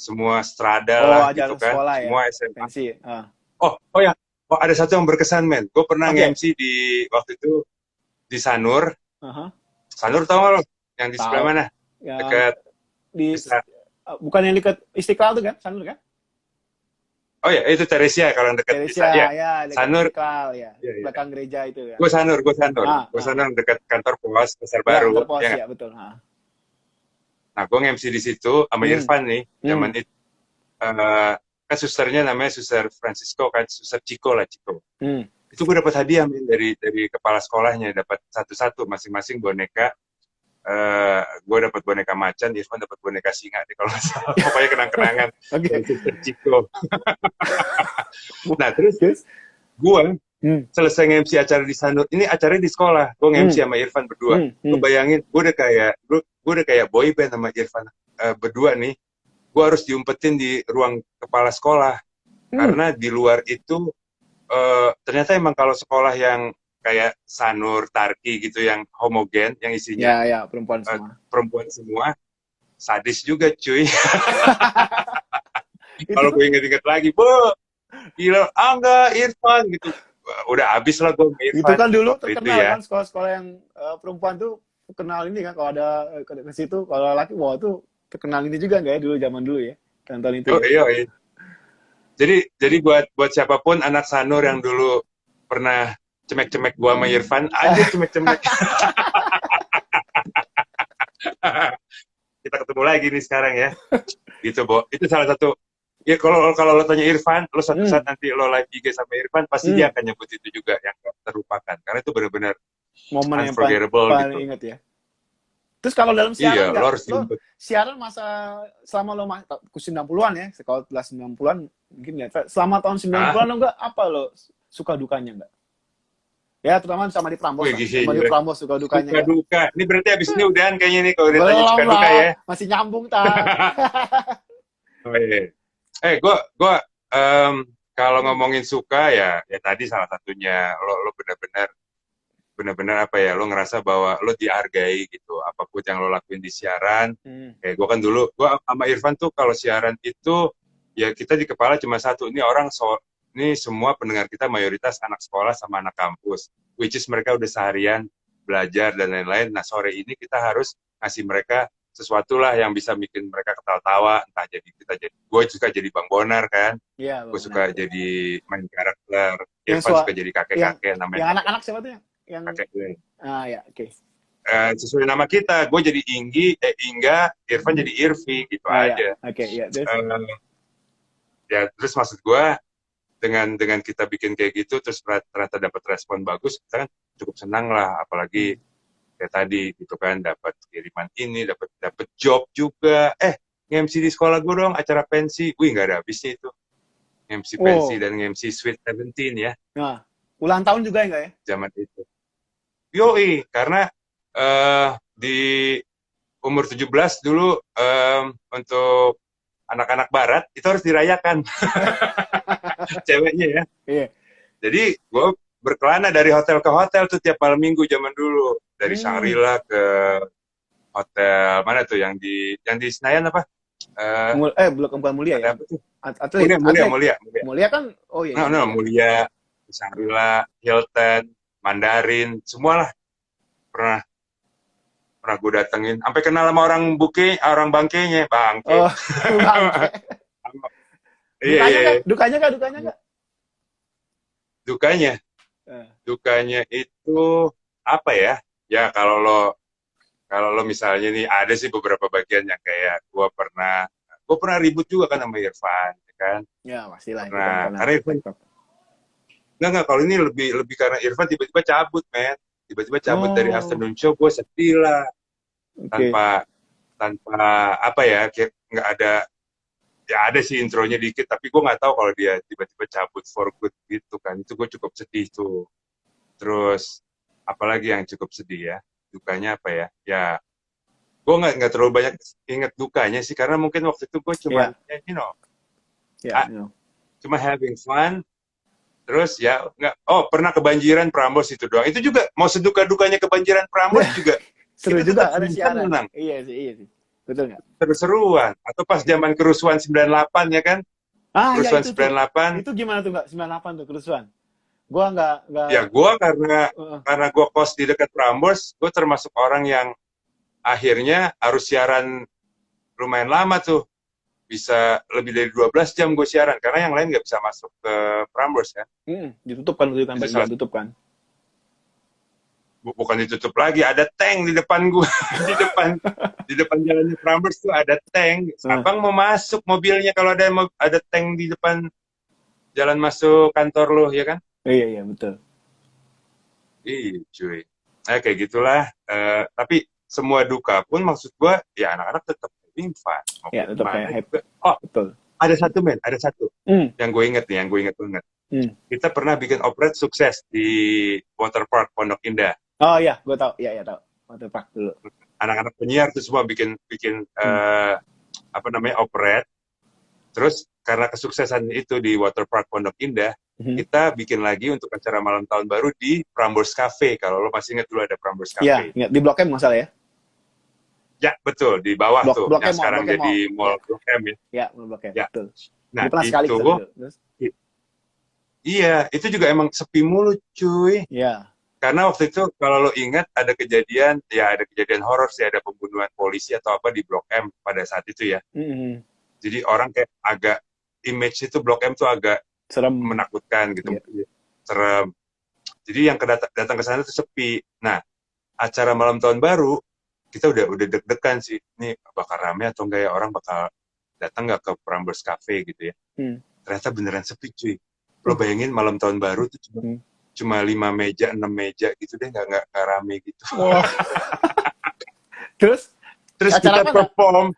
Semua Strada lah gitu kan. Semua ya? SMA. Pensi. Oh ya. Oh, ada satu yang berkesan, men. Gue pernah nge-MC di waktu itu di Sanur. Sanur tau gak lo? Yang di sebelah mana? Dekat bukan yang dekat Istiqlal tuh kan? Sanur kan? Oh ya, itu Teresia kalau yang dekat Teresia, ya, dekat Sanur. Istiqlal ya. Belakang gereja itu ya. Gue Sanur. Gue Sanur dekat kantor Pos Pasar Baru. Kantor Pos ya, betul. Nah, gue nge-MC di situ sama Irfan nih, zaman itu. Kan susternya namanya Suster Francisco kan, Suster Ciko lah, Ciko. Itu gue dapat hadiah men, dari kepala sekolahnya, dapat satu-satu masing-masing boneka. Gue dapat boneka macan, Irfan dapat boneka singa deh kalau nggak salah. Pokoknya kenang-kenangan dari Suster Ciko. Nah, terus gue selesai nge-MC acara di Sanur. Ini acaranya di sekolah. Gue nge-MC sama Irfan berdua. Gue bayangin, gue udah kayak boy band sama Irfan berdua nih. Gue harus diumpetin di ruang kepala sekolah. Karena di luar itu, ternyata emang kalau sekolah yang kayak Sanur, Tarki gitu, yang homogen, yang isinya perempuan semua, sadis juga cuy. Kalau gue inget-inget lagi, gila, enggak, Irfan gitu. Udah habis lah gue sama Irfan. Itu kan dulu terkenal ya. Kan sekolah-sekolah yang perempuan tuh kenal ini kan, kalau ada ke situ, kalau laki, wah tuh terkenal ini juga nggak ya dulu, zaman dulu ya, tonton itu. Iya. Jadi buat siapapun anak Sanur yang dulu pernah cemek-cemek gua sama Irfan, aja cemek-cemek. Kita ketemu lagi nih sekarang ya. Gitu, Bo. Itu salah satu. Ya kalau lo tanya Irfan, lo suatu saat nanti lo live IG sama Irfan, pasti dia akan nyebut itu juga yang gak terlupakan. Karena itu benar-benar momen yang unforgettable paling gitu. inget ya. Terus kalau dalam siaran, lo harus siaran selama lo 90-an ya, kalau kelas 90-an mungkin ya, selama tahun 90-an lo nggak, apa lo suka dukanya nggak? Ya, terutama sama di Prambors. Sama di Prambors suka dukanya. Suka duka. Ini berarti abis ini udahan kayaknya nih, kalau ditanya suka duka ya. Masih nyambung, tak? Oh iya. Gue kalau ngomongin suka ya tadi salah satunya lo benar-benar apa ya, lo ngerasa bahwa lo dihargai gitu, apapun yang lo lakuin di siaran. Kayak gue kan dulu, gue sama Irfan tuh kalau siaran itu ya kita di kepala cuma satu, ini semua pendengar kita mayoritas anak sekolah sama anak kampus, which is mereka udah seharian belajar dan lain-lain. Nah, sore ini kita harus ngasih mereka sesuatu lah yang bisa bikin mereka ketawa-tawa, entah gue suka jadi Bang Bonar kan, gue suka jadi main karakter, Irfan suka jadi kakek-kakek namanya. Yang anak-anak siapa tuh yang kakek gue? Ya, oke. Sesuai nama kita, gue jadi Ingga, Irfan jadi Irvi gitu aja. Oke, ya. Ya terus maksud gue dengan kita bikin kayak gitu, terus ternyata dapat respon bagus, kita kan cukup senang lah, apalagi kayak tadi gitu kan, dapat kiriman ini, dapat job juga. Nge-MC di sekolah gue dong, acara pensi, nggak ada habisnya itu. Nge-MC pensi dan nge-MC Sweet Seventeen ya. Nah, ulang tahun juga enggak ya? Zaman itu. Yoi, karena di umur 17 dulu untuk anak-anak barat itu harus dirayakan. Ceweknya ya. Iya. Jadi gue berkelana dari hotel ke hotel tuh tiap malam minggu zaman dulu. Dari Shangri-La ke hotel mana tuh yang di Senayan apa? Bukan Mulia ya? Apa tuh? Mulia kan, oh iya. No, Mulia, Shangri-La, Hilton, Mandarin, semualah pernah gue datengin. Sampai kenal sama orang bangkenya, bangke. Oh, bangke. Iya. Dukanya nggak? Dukanya itu apa ya? Ya kalau lo misalnya nih, ada sih beberapa bagian yang kayak gue pernah ribut juga kan sama Irfan, kan? Ya pastilah. Karena Irfan nggak, kalau ini lebih karena Irfan tiba-tiba cabut, men. Tiba-tiba cabut dari afternoon show, gue sedih lah. Tanpa apa ya, nggak ada ya ada sih intronya dikit, tapi gue nggak tahu kalau dia tiba-tiba cabut for good gitu kan. Itu gue cukup sedih tuh. Terus apalagi yang cukup sedih ya, dukanya apa ya? Ya gue nggak terlalu banyak inget dukanya sih, karena mungkin waktu itu gue cuma cuma having fun. Terus ya nggak, pernah kebanjiran Prambors itu doang. Itu juga mau seduka-dukanya kebanjiran Prambors juga Seru kita juga tetap ada siaran. senang. Iya sih. Betul nggak? Seru-seruan. Atau pas zaman kerusuhan 98 ya kan? Ah, ya Kerusuhan itu 98. Itu gimana tuh, Mbak? 98 tuh kerusuhan. Gua nggak Ya gue karena gue kos di dekat Prambors, gue termasuk orang yang akhirnya harus siaran lumayan lama tuh. Bisa lebih dari 12 jam gue siaran, karena yang lain nggak bisa masuk ke Prambors kan. Ditutup kan, tutup kan. Bukan ditutup lagi, ada tank di depan gue. di depan jalannya Prambors tuh ada tank. Abang mau masuk mobilnya kalau ada tank di depan jalan masuk kantor lo, ya kan? Iya, betul. Iya, cuy. Kayak gitulah. Tapi semua duka pun maksud gue, ya anak-anak tetap having fun. Ya, tetap kayak happy. Betul. Ada satu. Yang gue inget banget. Kita pernah bikin operet sukses di Waterpark Pondok Indah. Oh iya, gue tahu. Iya, tahu. Waterpark dulu. Anak-anak penyiar tuh semua bikin operet. Terus karena kesuksesan itu di Waterpark Pondok Indah, kita bikin lagi untuk acara malam tahun baru di Prambors Cafe. Kalau lo masih ingat dulu ada Prambors Cafe. Iya, ingat. Di Blok M nggak salah ya? Ya, betul. Di bawah tuh. Blok yang M, sekarang jadi Mall Blok M ya. Iya, Blok M. Ya. Betul. Nah, pernah sekali terus. Iya, itu juga emang sepi mulu, cuy. Iya. Karena waktu itu, kalau lo ingat, ada kejadian horor sih, ada pembunuhan polisi atau apa di Blok M pada saat itu ya. Jadi orang kayak agak, image itu Blok M tuh agak serem, menakutkan gitu. Iya. Serem. Jadi yang datang ke sana tuh sepi. Nah, acara malam tahun baru, kita udah deg-degan sih. Ini bakal rame atau enggak ya, orang bakal datang nggak ke Prambors Cafe gitu ya. Ternyata beneran sepi, cuy. Lo bayangin malam tahun baru tuh cuma 5 meja, 6 meja gitu deh, nggak rame gitu. Wow. Terus kita perform.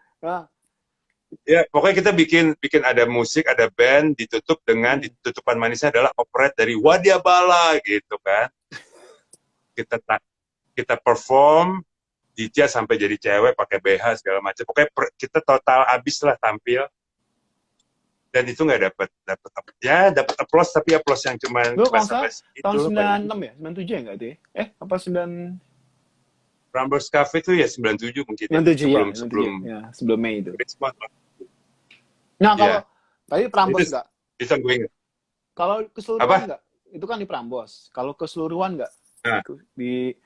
Ya, pokoknya kita bikin ada musik, ada band, ditutup dengan ditutupan manisnya adalah operet dari Wadya Bala gitu kan. Kita perform, Dicia sampai jadi cewek pakai BH segala macam. Pokoknya kita total abis lah tampil. Dan itu nggak dapat applause, tapi applause yang cuma basa-basi itu. Tahun 96 ya? 97 ya nggak itu ya? Apa 9... Prambors Cafe itu ya 97 mungkin. 97 sebelum Mei itu. Nah, kalau tadi Prambors nggak? Bisa gue ingat. Kalau keseluruhan nggak? Itu kan di Prambors. Kalau keseluruhan nggak? Di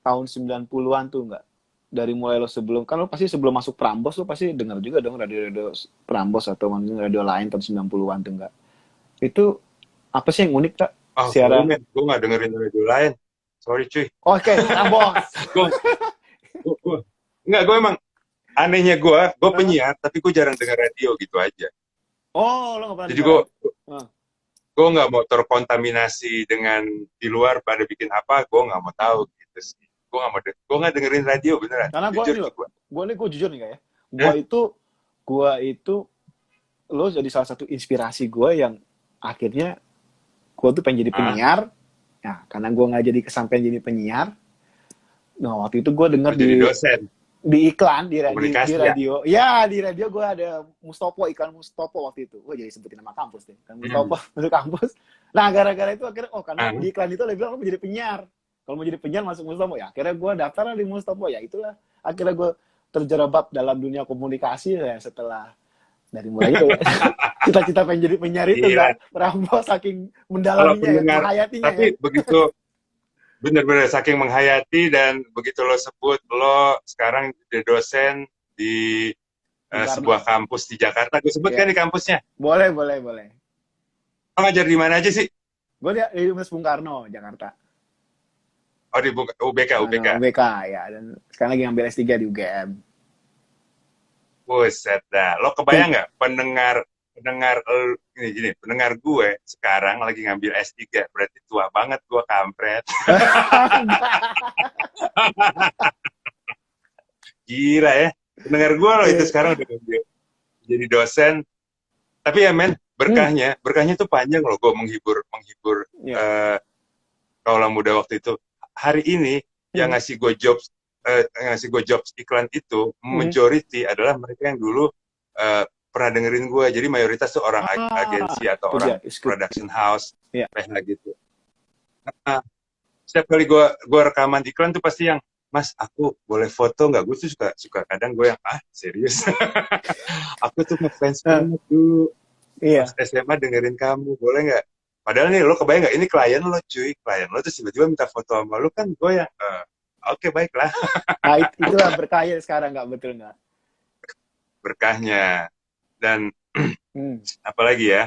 tahun 90-an tuh nggak? Dari mulai lo kan lo pasti sebelum masuk Prambors lo pasti dengar juga dong radio-radio Prambors atau mungkin radio lain tahun 90-an tuh enggak. Itu apa sih yang unik, Tak? Siaran. Gue nggak dengerin radio lain. Sorry, cuy. Oke, Prambors. gue emang anehnya gue penyiar tapi gue jarang dengar radio gitu aja. Oh, lo nggak pernah. Jadi gue nggak mau terkontaminasi dengan di luar pada bikin apa, gue nggak mau tahu gitu sih. Gue nggak dengerin radio beneran. Karena gue jujur nih kayak gue itu lo jadi salah satu inspirasi gue yang akhirnya gue tuh pengen jadi penyiar. Nah, karena gue nggak jadi kesampaian jadi penyiar. Nah, waktu itu gue denger di iklan di radio. Ya, di radio gue ada iklan Mustopo waktu itu. Gue jadi sebutin nama kampus deh. Kan Mustopo masuk kampus. Nah, gara-gara itu akhirnya karena di iklan itu lebih bilang lo mau jadi penyiar. Kalau mau jadi penyiar masuk Mustopo ya. Akhirnya gue daftar di Mustopo ya. Itulah akhirnya gue terjerabab dalam dunia komunikasi ya setelah dari mulai itu. Cita-cita pengen jadi penyiar itu kan. Prambors saking mendalaminya menghayatinya. Tapi begitu bener-bener saking menghayati dan begitu lo sebut lo sekarang jadi dosen di sebuah kampus di Jakarta. Gue sebutkan di kampusnya. Boleh. Lo ngajar di mana aja sih? Gue di Universitas Bung Karno, Jakarta. Oh, di UBK. UBK ya, dan sekarang lagi ngambil S3 di UGM. Buset dah. Lo kebayang nggak pendengar gue sekarang lagi ngambil S3, berarti tua banget gue, kampret. Gila ya. Pendengar gue lo itu sekarang udah jadi dosen. Tapi ya men, berkahnya tuh panjang loh. Gue menghibur Iya. kaula muda waktu itu. Hari ini yang ngasih gue jobs iklan itu majority adalah mereka yang dulu pernah dengerin gue. Jadi mayoritas tuh orang agensi atau Itu orang dia, it's good. production house, Iya. kayak gitu. Nah, setiap kali gue rekaman iklan tuh pasti yang, Mas, aku boleh foto nggak? Gue tuh suka kadang gue yang serius. Aku tuh ngefans banget dulu. Pas Iya. SMA dengerin kamu, boleh nggak? Padahal nih, lo kebayang nggak? Ini klien lo, cuy. Klien lo terus tiba-tiba minta foto sama lo, kan gue yang, oke, baiklah. Nah, itulah berkaya sekarang, nggak betul nggak? Berkahnya. Dan Hmm. apalagi ya,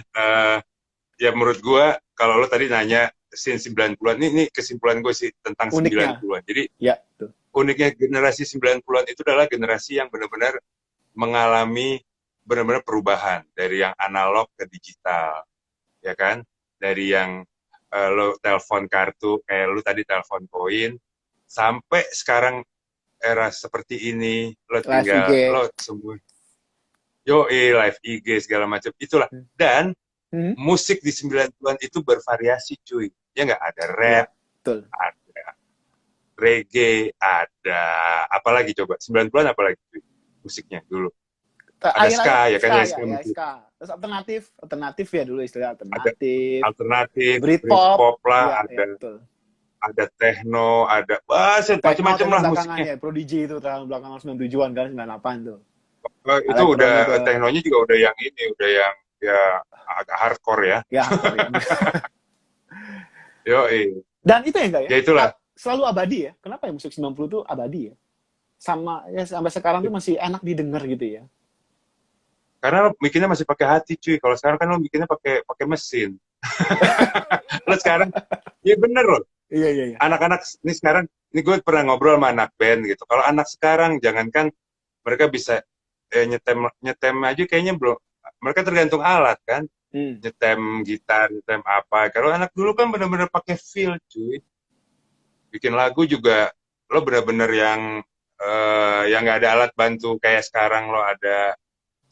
ya menurut gue, kalau lo tadi nanya, scene 90-an, ini kesimpulan gue sih tentang Uniknya. 90-an. Jadi, Ya, tuh. uniknya generasi 90-an itu adalah generasi yang benar-benar mengalami benar-benar perubahan. Dari yang analog ke digital, ya kan? Dari yang lo telepon kartu, kayak lo tadi telepon koin, sampai sekarang era seperti ini, lo Live IG. tinggal, lo semua, live IG, segala macam, itulah. Dan musik di 90-an itu bervariasi, cuy. Ya nggak? Ada rap, Ya, betul. ada reggae, ada apalagi coba 90-an apalagi cuy musiknya dulu. Ada ska, ya kan, yang ska musik. Ska. Terus alternatif ya dulu istilah alternatif. Ada alternatif, Britpop lah, ya, betul. Ada techno, ada macam-macam lah musiknya. Ya, Prodigy itu tahun belakangan 97-an kan, 98 tuh. Itu udah teknonya juga udah yang ini, udah yang ya agak hardcore ya. Ya, hardcore ya. Dan itu ya enggak ya? Ya itulah. Selalu abadi ya. Kenapa ya musik 90 itu abadi ya? Sama ya sampai sekarang tuh masih enak didengar gitu ya. Karena lo bikinnya masih pakai hati, cuy. Kalau sekarang kan lo bikinnya pakai mesin. Lo sekarang, ya bener loh. Iya. Anak-anak ini sekarang, ini gue pernah ngobrol sama anak band gitu. Kalau anak sekarang, jangankan mereka bisa nyetem aja kayaknya belum. Mereka tergantung alat kan. Nyetem gitar, nyetem apa. Kalau anak dulu kan bener-bener pakai feel, cuy. Bikin lagu juga, lo bener-bener yang nggak ada alat bantu kayak sekarang lo ada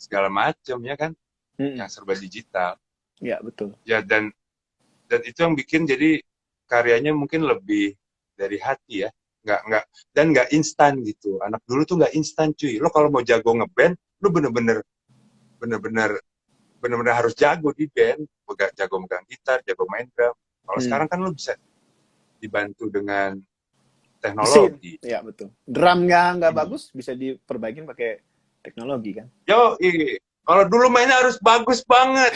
segala macam ya kan, yang serba digital. Ya betul. Ya dan itu yang bikin jadi karyanya mungkin lebih dari hati ya, nggak instan gitu. Anak dulu tuh nggak instan, cuy. Lo kalau mau jago ngeband, lo bener-bener harus jago di band, jago megang gitar, jago main drum. Kalau sekarang kan lo bisa dibantu dengan teknologi. Ya betul. Drumnya nggak bagus, bisa diperbaikin pakai teknologi kan. Kalau dulu mainnya harus bagus banget.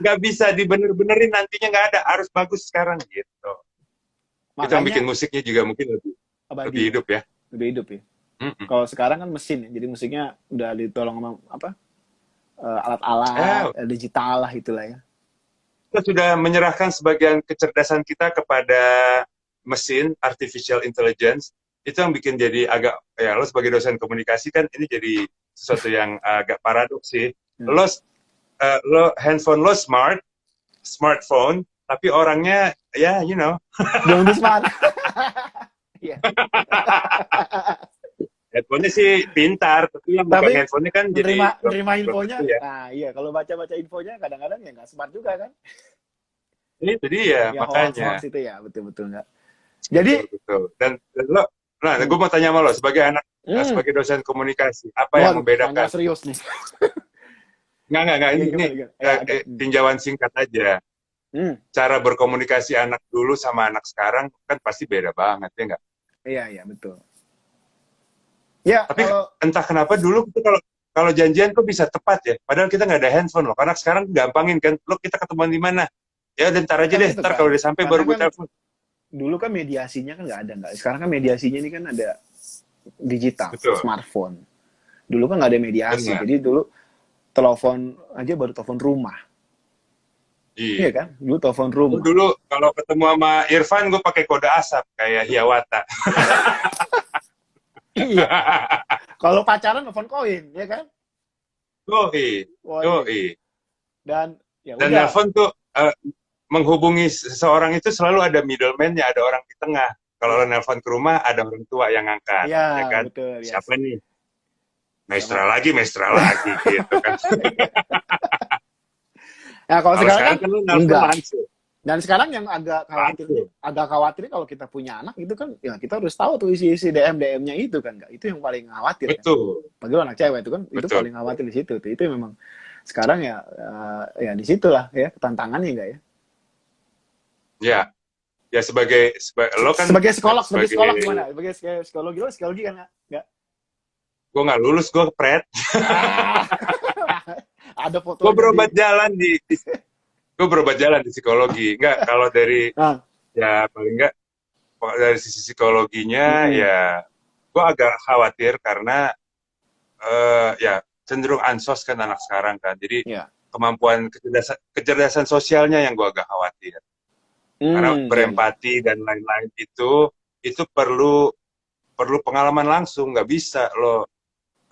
Nggak bisa dibener-benerin, nantinya nggak ada, harus bagus sekarang gitu. Makanya, itu yang bikin musiknya juga mungkin lebih hidup ya. Lebih hidup ya. Kalau sekarang kan mesin ya, jadi musiknya udah ditolong sama alat-alat digital lah itulah ya. Kita sudah menyerahkan sebagian kecerdasan kita kepada mesin, artificial intelligence. Itu yang bikin jadi agak, ya lo sebagai dosen komunikasi kan ini jadi sesuatu yang agak paradoks sih. Lo handphone lo smartphone, tapi orangnya ya belum smart. Iya. Handphonenya sih pintar, tapi yang bukan handphonenya kan jadi menerima infonya. Ya. Nah iya, kalau baca infonya kadang-kadang ya nggak smart juga kan. Itu dia, ya, makanya. Hoax itu ya, betul nggak. Jadi betul. Dan lo, gue mau tanya sama lo sebagai anak, sebagai dosen komunikasi, apa yang membedakan? Nggak serius nih. Nggak. Ini tinjauan singkat aja. Cara berkomunikasi anak dulu sama anak sekarang kan pasti beda banget, ya nggak? Iya, betul. Ya, tapi entah kenapa dulu kalau janjian kok bisa tepat ya, padahal kita nggak ada handphone loh. Karena sekarang gampangin kan, lo kita ketemuan di mana? Ya, ntar aja deh, ntar kalau udah sampai baru gue telepon. Dulu kan mediasinya kan nggak ada, nggak. Sekarang kan mediasinya ini kan ada digital, betul. Smartphone. Dulu kan nggak ada mediasi, jadi dulu telepon aja baru telepon rumah. Iya kan? Dulu telepon rumah. Dulu kalau ketemu sama Irfan, gue pakai kode asap kayak Hiawatha. Iya. Kalau pacaran telepon koin, ya kan? Yoi. Dan telepon tuh menghubungi seseorang itu selalu ada middleman-nya, ada orang di tengah. Kalau lo nelpon ke rumah, ada orang tua yang ngangkat, ya kan? Betul, siapa nih? Maestra lagi gitu kan. Ya kalau Kalau sekarang sekarang kan kan lu nelfon enggak. langsung. Dan sekarang yang agak khawatir kalau kita punya anak itu kan, ya kita harus tahu tuh isi DM-nya itu kan, nggak? Itu yang paling khawatir kan. Betul, Bagi anak cewek itu kan, itu betul. paling khawatir di situ tuh. Itu memang sekarang ya, ya di situlah ya tantangannya enggak ya. Ya, ya lo kan Sebagai psikolog gimana? Sebagai psikologi kan nggak? Gue nggak lulus, gue kepret. Ada foto. Gue berobat jalan di psikologi. Enggak, kalau dari ya paling enggak dari sisi psikologinya ya gue agak khawatir karena ya cenderung ansos kan anak sekarang kan. Jadi kemampuan kecerdasan sosialnya yang gue agak khawatir. Karena berempati dan lain-lain itu perlu pengalaman langsung, nggak bisa lo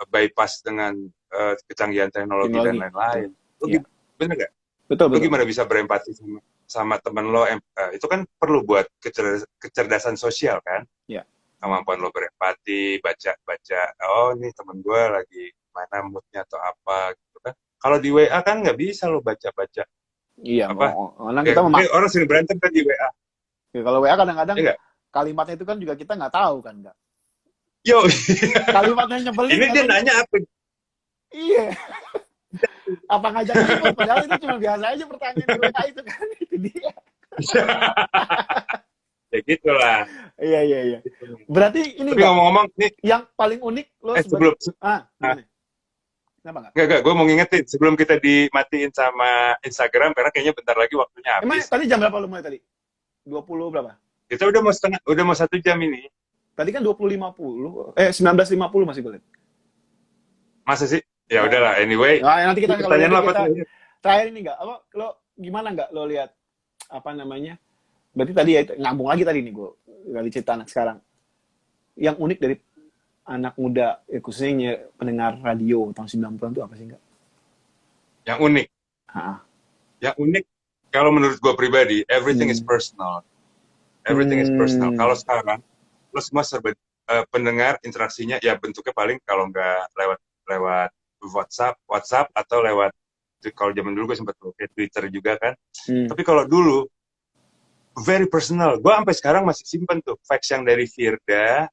bypass dengan kecanggihan teknologi dan lain-lain. Bener nggak? Betul. Lo gimana bisa berempati sama temen lo? Itu kan perlu buat kecerdasan sosial kan? Iya. Kemampuan lo berempati, baca. Oh, ini temen gue lagi mana moodnya atau apa gitu kan? Kalau di WA kan nggak bisa lo baca. Iya. Orang kita orang sering berantem kan di WA. Ya, kalau WA kadang-kadang kalimatnya itu kan juga kita nggak tahu kan, nggak? Yo. Kalimatnya nyebelin. Ini dia nanya apa? Iya. Apa ngajak ribut? Padahal itu cuma biasa aja pertanyaan di WA itu kan. Itu dia. Ya gitulah. Iya. Berarti ini tapi ngomong-ngomong nih yang paling unik lo sebelum kenapa nggak? Enggak, gue mau ngingetin sebelum kita dimatiin sama Instagram karena kayaknya bentar lagi waktunya habis. Emang tadi jam berapa lo mulai tadi? 20 berapa? Kita udah mau 1 jam ini. Tadi kan 19.50 masih gue lihat. Masa sih? Ya udahlah, anyway. Nah, nanti kita kalau apa terakhir ini enggak apa lo gimana enggak lo lihat apa namanya? Berarti tadi ya nyambung lagi tadi nih gue kali cerita anak sekarang. Yang unik dari anak muda, khususnya pendengar radio tahun 90-an itu apa sih enggak? Yang unik? Yang unik, kalau menurut gue pribadi, everything is personal. Everything is personal. Kalau sekarang, lo semua serba pendengar interaksinya, ya bentuknya paling kalau nggak lewat WhatsApp atau lewat, kalau zaman dulu gue sempat pakai Twitter juga kan. Tapi kalau dulu, very personal. Gue sampai sekarang masih simpen tuh fax yang dari Firda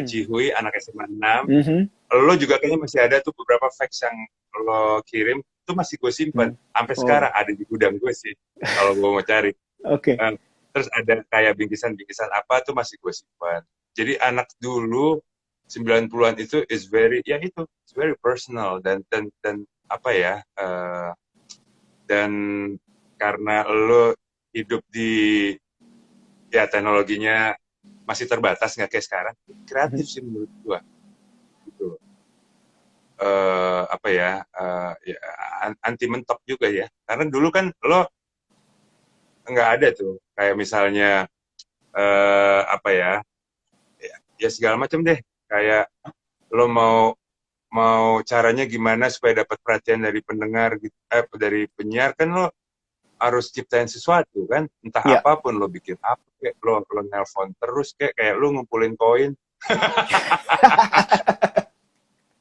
Cihui, anak SMA 6. Lo juga kayaknya masih ada tuh beberapa fax yang lo kirim, itu masih gue simpen. Sampai sekarang ada di gudang gue sih, kalau gue mau cari. Oke. Terus ada kayak bingkisan apa tuh masih gue simpan. Jadi anak dulu 90-an itu it's very personal dan apa ya, dan karena lo hidup di ya teknologinya masih terbatas, nggak kayak sekarang, kreatif sih menurut gua gitu. Apa ya, ya anti mentok juga ya, karena dulu kan lo nggak ada tuh kayak misalnya apa ya segala macam deh, kayak lo mau caranya gimana supaya dapat perhatian dari pendengar gitu, dari penyiar kan lo harus ciptain sesuatu kan, entah apapun, lo bikin apa kayak lo nelpon terus kayak lo ngumpulin koin.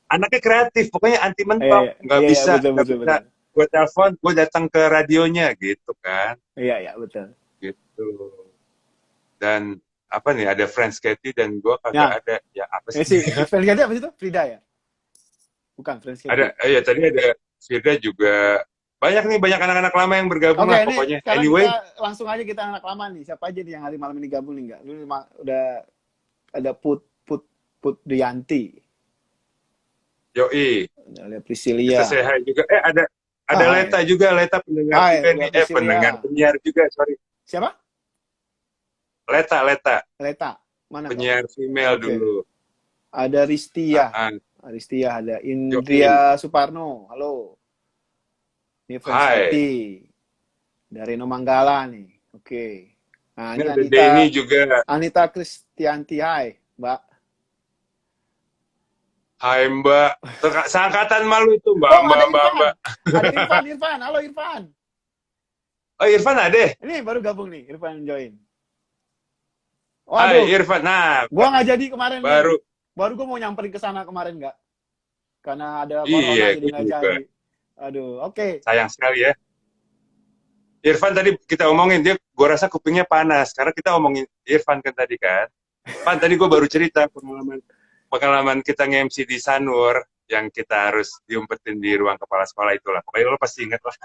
Anaknya kreatif, pokoknya anti mentok, nggak bisa gue telepon, gue datang ke radionya gitu kan. Iya betul gitu. Dan apa nih, ada Friends Katy dan gue kagak ada ya apa sih? Friends Katy apa sih itu? Frida ya? Bukan Friends Katy. Ada tadi ada Firda juga. Banyak anak-anak lama yang bergabung lah pokoknya. Anyway, langsung aja kita anak lama nih. Siapa aja nih yang hari malam ini gabung nih enggak? Lu udah ada Put Duyanti. Yoi. Ada Priscilia. Bisa saya juga. Ada Leta juga, Leta pendengar juga nih. Pendengar penyiar juga, sorry. Siapa? Leta. Mana? Penyiar female dulu. Ada Ristia. Ristia, ada Indria Suparno. Halo. Ini Friends dari Reno Manggala nih. Oke. Nah, ini Anita. Denny juga. Anita Kristianti, hai, Mbak. Hai, Mbak. Seangkatan malu itu, Mbak. Ada Irfan. Halo, Irfan. Oh, Irfan ada? Ini baru gabung nih, Irfan join. Hai, Irfan. Nah, gua nggak jadi kemarin. Baru gua mau nyamperin ke sana kemarin nggak? karena ada corona Iya, jadi gue nggak juga. jadi. Aduh, oke. Sayang sekali ya. Irfan tadi kita omongin, gue rasa kupingnya panas. Karena kita omongin Irfan kan tadi kan. Pan, tadi gue baru cerita pengalaman kita nge-MC di Sanur, yang kita harus diumpetin di ruang kepala sekolah itulah. Pokoknya lo pasti inget lah.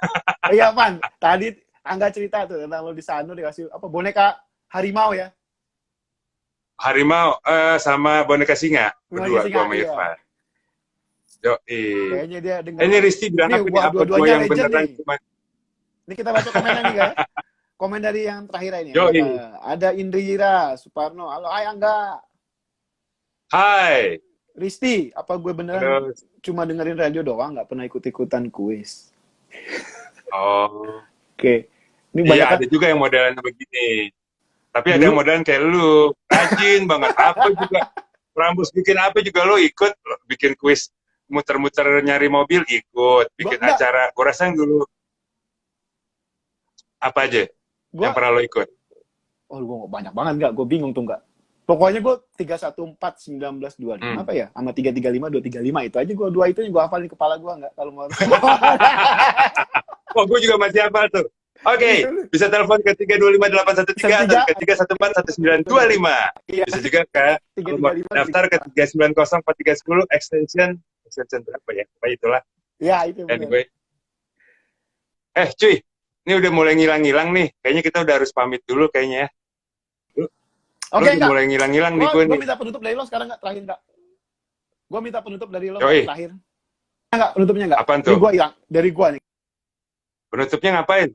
Oh iya, Pan. Tadi Angga cerita tuh tentang lo di sana dikasih apa boneka harimau ya. Harimau sama boneka singa. Boneka Berdua, gue singa, sama iya. Irfan. Yoi. Kayaknya dia denger. Ini Risti bilang Nih, apa nih? wah, Apa gue dua-duanya yang legend beneran nih. cuma... Ini kita baca komennya nih, guys. Komen dari yang terakhir ini. Yoi. Ada Indira Suparno. Halo, hai Angga. Hai. Risti, apa gue beneran Halo. cuma dengerin radio doang, nggak pernah ikut-ikutan kuis? Oh. Oke. Ini banyak Iya, kan? ada juga yang modelan begini. Tapi ada yang modelan kayak lu. Rajin banget. Apa juga. Rambus bikin apa juga lo ikut. Lo bikin kuis muter-muter nyari mobil ikut. Bikin Enggak. acara. Gue rasa yang dulu. Apa aja yang pernah lo ikut? Oh, gue banyak banget nggak? Gue bingung tuh nggak. Pokoknya gue 314 1925 apa ya? Sama 335 235 itu aja gue dua itu gue hafal di kepala gue nggak kalau mau. Oh, gue juga masih hafal tuh. Oke, bisa telepon ke 325-813 atau ke 314-1925. Iya. Bisa juga ke daftar ke 390-4310 extension berapa ya? Apa itulah. Ya, itu benar. Anyway. Cuy, ini udah mulai ngilang-ngilang nih. Kayaknya kita udah harus pamit dulu kayaknya ya. Oke, udah mulai ngilang-ngilang nih gue nih. Gue minta penutup dari lo sekarang nggak? Terakhir nggak? Gue minta penutup dari lo terakhir. Nggak, penutupnya nggak? Apaan tuh? Ini gue hilang. Dari gue nih. Penutupnya ngapain?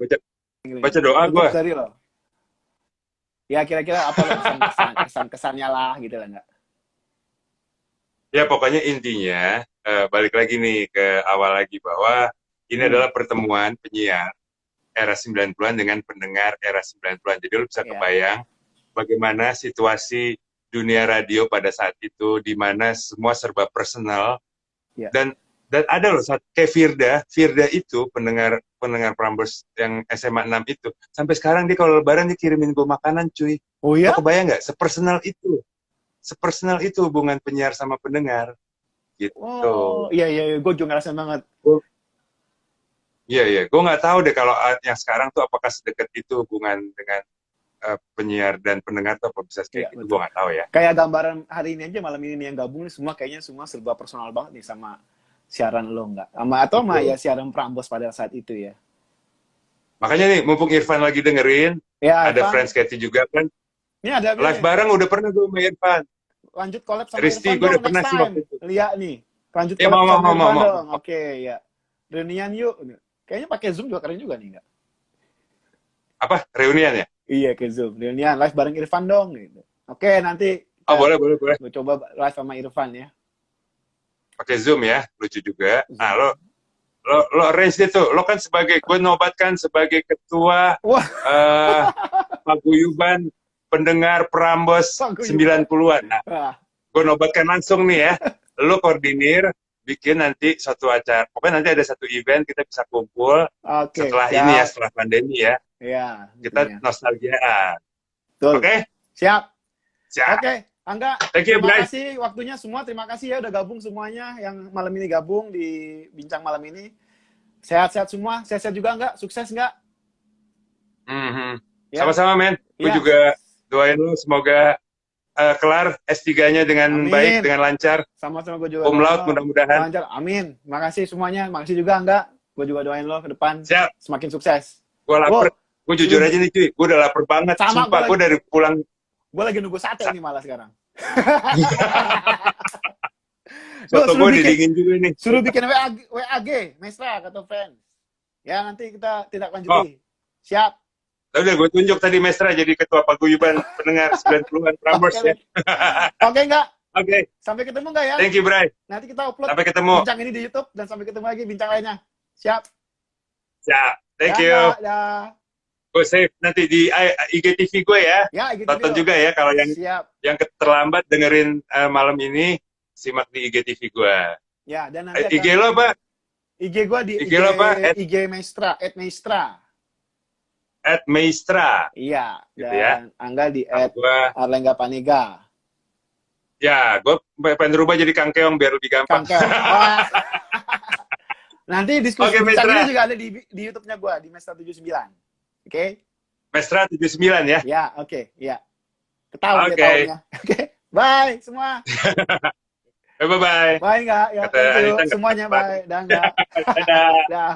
Baca doa gue. Dari lo. Ya, kira-kira apa lo kesan-kesannya lah gitu lah nggak? Ya, pokoknya intinya, balik lagi nih ke awal lagi bahwa ini adalah pertemuan penyiar era 90-an dengan pendengar era 90-an. Jadi lo bisa kebayang bagaimana situasi dunia radio pada saat itu, di mana semua serba personal. Dan ada loh, kayak Firda itu pendengar Prambors yang SMA 6 itu, sampai sekarang dia kalau lebaran dia kirimin gue makanan, cuy. Oh ya? Lo kebayang nggak? Sepersonal itu hubungan penyiar sama pendengar. Gitu. Oh, iya, gue juga ngerasain banget. Iya, gue nggak tahu deh kalau yang sekarang tuh apakah sedekat itu hubungan dengan penyiar dan pendengar tuh apa bisa kayak gitu, gue nggak tahu ya. Kayak gambaran hari ini aja, malam ini yang gabung nih semua kayaknya semua serba personal banget nih sama siaran lo nggak? Sama ya siaran Prambors pada saat itu ya. Makanya nih, mumpung Irfan lagi dengerin, ada Friends Katy juga kan. Ini ada live bareng udah pernah gue sama Irfan. Lanjut collab sama Risti, Irfan gue udah dong pernah next sih waktu time. itu. Lihat nih, lanjut collab sama Irfan dong. Oke, ya. Reunian yuk. Kayaknya pakai Zoom juga keren juga nih, nggak? Apa? Reunian ya? Iya, ke Zoom. Reunian live bareng Irfan dong gitu. Oke, nanti boleh. Gue coba live sama Irfan ya. Pakai Zoom ya, lucu juga. Zoom. Nah, lo arrange deh tuh. Lo kan gue nobatkan sebagai ketua paguyuban pendengar Prambors 90-an. Nah, gue nobatkan langsung nih ya. Lo koordinir, bikin nanti suatu acara. Pokoknya nanti ada satu event kita bisa kumpul setelah ini ya, setelah pandemi ya. Iya. Kita nostalgia. Oke? Siap. Siap. Oke, Angga. Terima kasih waktunya semua. Terima kasih ya udah gabung semuanya yang malam ini gabung di Bincang Malam ini. Sehat-sehat semua. Sehat-sehat juga enggak? Sukses enggak? Sama-sama, men. Gue juga doain lu semoga kelar S3-nya dengan baik, dengan lancar. Sama-sama gue juga. Laut mudah-mudahan. Lancar. Amin. Makasih semuanya. Makasih juga Angga. Gue juga doain lo ke depan. Siap. Semakin sukses. Gue lapar. Gue jujur aja nih cuy. Gue udah lapar banget. Sumpah, gue dari pulang. Gue lagi nunggu sate nih malah sekarang. Soto gue didingin juga nih. Suruh bikin WAG, Mesra, kata fans. Ya, nanti kita tidak lanjuti. Siap. Udah gue tunjuk tadi Mesra jadi ketua paguyuban pendengar 90-an Prambors ya. Oke, enggak? Oke. Sampai ketemu enggak ya? Thank you, Bray. Nanti kita upload sampai ketemu. Bincang ini di YouTube dan sampai ketemu lagi bincang lainnya. Siap. Siap. Thank you. Gue save nanti di IGTV gue ya. Ya, IGTV. Tonton juga ya kalau yang terlambat dengerin malam ini, simak di IGTV gue. Ya, dan nanti IG lo apa? IG gue di IG lo apa? IG Mestra, @Mestra. @Meistra. Iya, gitu dan ya. Angga di @Arlengga Panega. Ya, gue pengen rubah jadi Kang Keong biar lebih gampang. Kang Keong. Wah. Nanti diskusi Oke, bincang Mesra. ini juga ada di YouTube-nya gue, di Mesra 79. Oke? Mesra 79 ya. Ya, oke. Ya. Ketahuan ya Oke. tahunnya. Oke. Bye semua. Bye-bye. Bye enggak? Ya, Kata thank you. Anita nggak Semuanya apa-apa. bye. Dah enggak. Dadah. Dah.